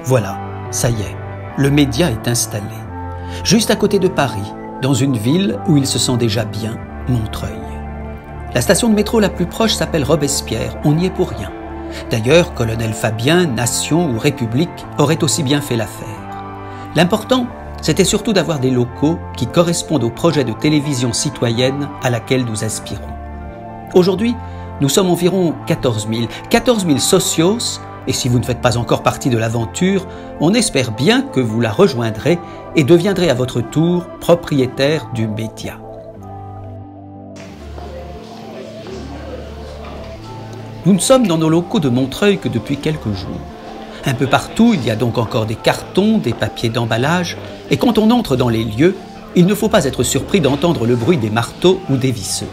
Voilà, ça y est, le média est installé. Juste à côté de Paris, dans une ville où il se sent déjà bien, Montreuil. La station de métro la plus proche s'appelle Robespierre, on n'y est pour rien. D'ailleurs, Colonel Fabien, Nation ou République auraient aussi bien fait l'affaire. L'important, c'était surtout d'avoir des locaux qui correspondent au projet de télévision citoyenne à laquelle nous aspirons. Aujourd'hui, nous sommes environ 14 000 socios, et si vous ne faites pas encore partie de l'aventure, on espère bien que vous la rejoindrez et deviendrez à votre tour propriétaire du média. Nous ne sommes dans nos locaux de Montreuil que depuis quelques jours. Un peu partout, il y a donc encore des cartons, des papiers d'emballage, et quand on entre dans les lieux, il ne faut pas être surpris d'entendre le bruit des marteaux ou des visseuses.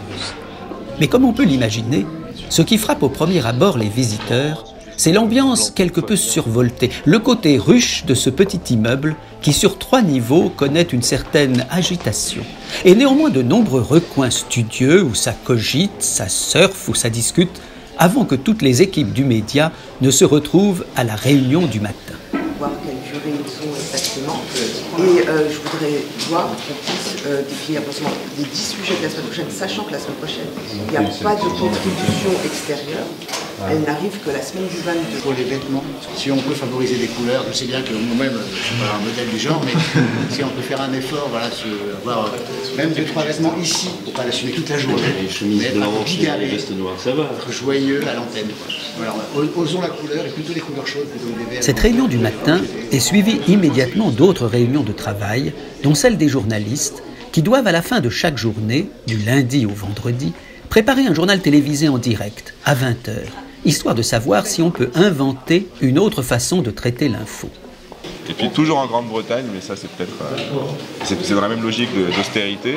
Mais comme on peut l'imaginer, ce qui frappe au premier abord les visiteurs, c'est l'ambiance quelque peu survoltée, le côté ruche de ce petit immeuble qui sur 3 niveaux connaît une certaine agitation. Et néanmoins de nombreux recoins studieux où ça cogite, ça surfe ou ça discute, avant que toutes les équipes du média ne se retrouvent à la réunion du matin. Voir quelle durée ils ont exactement. Et je voudrais voir qu'on puisse définir les 10 sujets de la semaine prochaine, sachant que la semaine prochaine, il n'y a pas de contribution extérieure. Elle n'arrive que la semaine du 22. Pour les vêtements, si on peut favoriser des couleurs, je sais bien que moi-même, je ne suis pas un modèle du genre, mais si on peut faire un effort, voilà, avoir même 2-3 vêtements ici, pour ne pas l'assumer toute la journée. Les chemises blanches et les vestes noires, ça va. Être joyeux à l'antenne. Voilà, osons la couleur et plutôt des couleurs chaudes, plutôt des verts. Cette réunion du matin est suivie immédiatement d'autres réunions de travail, dont celle des journalistes, qui doivent à la fin de chaque journée, du lundi au vendredi, préparer un journal télévisé en direct, à 20h, histoire de savoir si on peut inventer une autre façon de traiter l'info. Et puis toujours en Grande-Bretagne, mais ça c'est peut-être c'est dans la même logique d'austérité.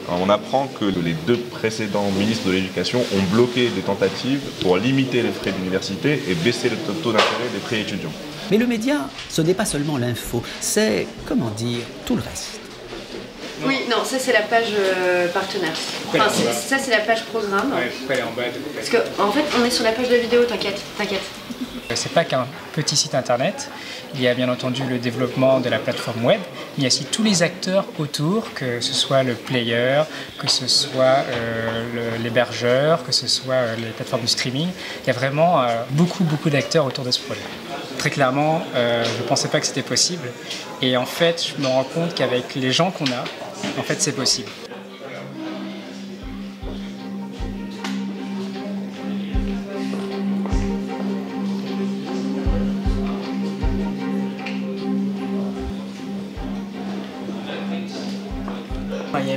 On apprend que les 2 précédents ministres de l'Éducation ont bloqué des tentatives pour limiter les frais d'université et baisser le taux d'intérêt des prêts étudiants. Mais le média, ce n'est pas seulement l'info, c'est, comment dire, tout le reste. Oui, non, ça c'est la page partenaire. Enfin, ça c'est la page programme. Ouais, pourquoi elle est en bas Parce qu'en fait, on est sur la page de vidéo, t'inquiète. C'est pas qu'un petit site internet, il y a bien entendu le développement de la plateforme web, il y a aussi tous les acteurs autour, que ce soit le player, que ce soit l'hébergeur, que ce soit les plateformes de streaming. Il y a vraiment beaucoup d'acteurs autour de ce projet. Très clairement, je ne pensais pas que c'était possible et en fait, je me rends compte qu'avec les gens qu'on a, en fait, c'est possible.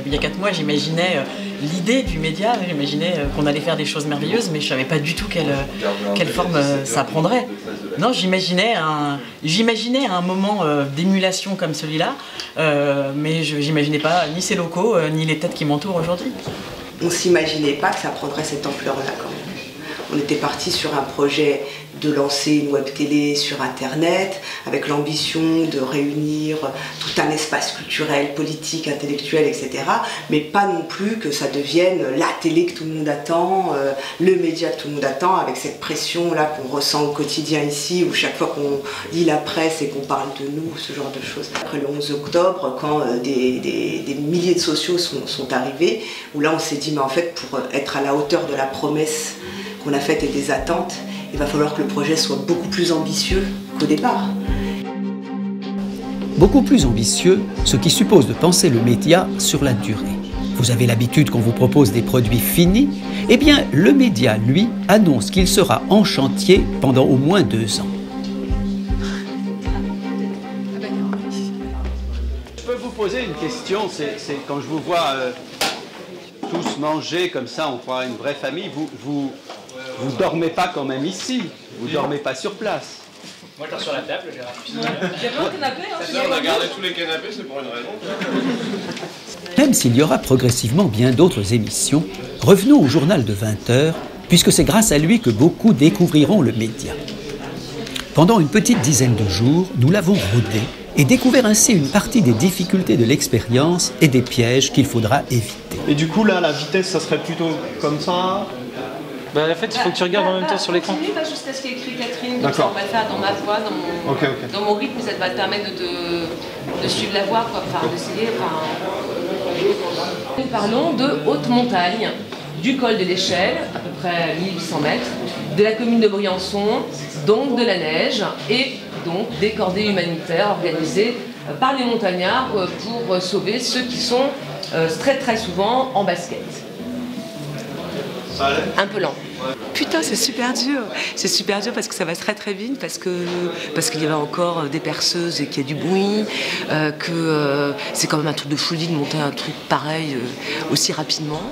Il y a 4 mois, j'imaginais l'idée du média, j'imaginais qu'on allait faire des choses merveilleuses, mais je ne savais pas du tout quelle forme ça prendrait. Non, j'imaginais un moment d'émulation comme celui-là, mais je n'imaginais pas ni ces locaux, ni les têtes qui m'entourent aujourd'hui. On ne s'imaginait pas que ça prendrait cette ampleur-là quand même. On était parti sur un projet de lancer une web télé sur Internet, avec l'ambition de réunir tout un espace culturel, politique, intellectuel, etc. Mais pas non plus que ça devienne la télé que tout le monde attend, le média que tout le monde attend, avec cette pression-là qu'on ressent au quotidien ici, où chaque fois qu'on lit la presse et qu'on parle de nous, ce genre de choses. Après le 11 octobre, quand des milliers de sociaux sont arrivés, où là on s'est dit, mais en fait, pour être à la hauteur de la promesse qu'on a faite et des attentes, il va falloir que le projet soit beaucoup plus ambitieux qu'au départ. Beaucoup plus ambitieux, ce qui suppose de penser le média sur la durée. Vous avez l'habitude qu'on vous propose des produits finis? Eh bien, le média, lui, annonce qu'il sera en chantier pendant au moins 2 ans. Je peux vous poser une question, c'est quand je vous vois tous manger comme ça, on croit une vraie famille, vous dormez pas quand même ici, vous dormez pas sur place. Moi je dors sur la table, j'ai Il y a plein de canapés, hein. On a gardé tous les canapés, c'est pour une raison. Même s'il y aura progressivement bien d'autres émissions, revenons au journal de 20h, puisque c'est grâce à lui que beaucoup découvriront le média. Pendant une petite dizaine de jours, nous l'avons rodé et découvert ainsi une partie des difficultés de l'expérience et des pièges qu'il faudra éviter. Et du coup là, la vitesse, ça serait plutôt comme ça? Bah en fait, il faut que tu regardes en même temps sur l'écran. Continue, pas jusqu'à ce qu'il y ait écrit Catherine, comme ça on va le faire dans ma voix, dans mon rythme, ça va te permettre de suivre la voix, quoi, enfin d'essayer. Nous parlons de haute montagne, du col de l'Échelle, à peu près 1800 mètres, de la commune de Briançon, donc de la neige, et donc des cordées humanitaires organisées par les montagnards pour sauver ceux qui sont très souvent en basket. Un peu lent. Putain, c'est super dur. C'est super dur parce que ça va très vite, parce qu'il y avait encore des perceuses et qu'il y a du bruit, que c'est quand même un truc de folie de monter un truc pareil aussi rapidement.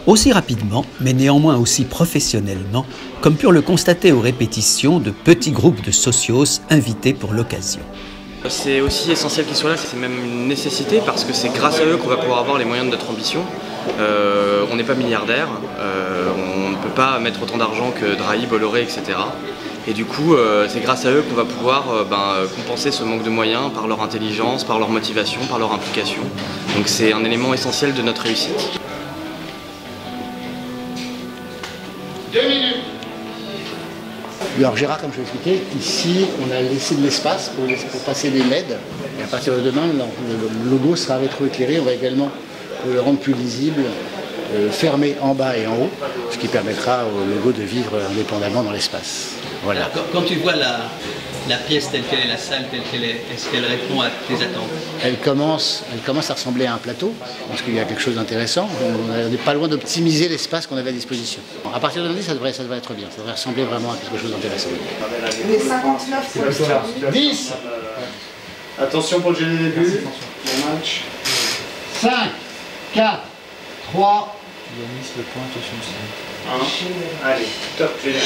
Aussi rapidement, mais néanmoins aussi professionnellement, comme purent le constater aux répétitions de petits groupes de socios invités pour l'occasion. C'est aussi essentiel qu'ils soient là, c'est même une nécessité parce que c'est grâce à eux qu'on va pouvoir avoir les moyens de notre ambition. On n'est pas milliardaire, on ne peut pas mettre autant d'argent que Drahi, Bolloré, etc. Et du coup, c'est grâce à eux qu'on va pouvoir compenser ce manque de moyens par leur intelligence, par leur motivation, par leur implication. Donc c'est un élément essentiel de notre réussite. 2 minutes. Alors Gérard, comme je l'expliquais, ici on a laissé de l'espace pour passer des LED. Et à partir de demain, le logo sera rétroéclairé. On va également, pour le rendre plus lisible, fermer en bas et en haut, ce qui permettra au logo de vivre indépendamment dans l'espace. Voilà. Alors, quand tu vois la pièce telle qu'elle est, la salle telle qu'elle est, est-ce qu'elle répond à tes attentes? Elle commence à ressembler à un plateau, parce qu'il y a quelque chose d'intéressant. On n'est pas loin d'optimiser l'espace qu'on avait à disposition. À partir de lundi, ça devrait être bien. Ça devrait ressembler vraiment à quelque chose d'intéressant. Les 59 pour 10. Attention pour le gel des début. 5, 4, 3. Yanis, le point, attention aussi. Allez, top, génial.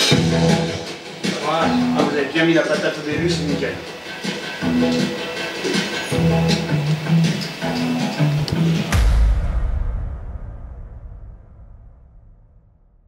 Voilà. Vous avez bien mis la patate au début, c'est nickel.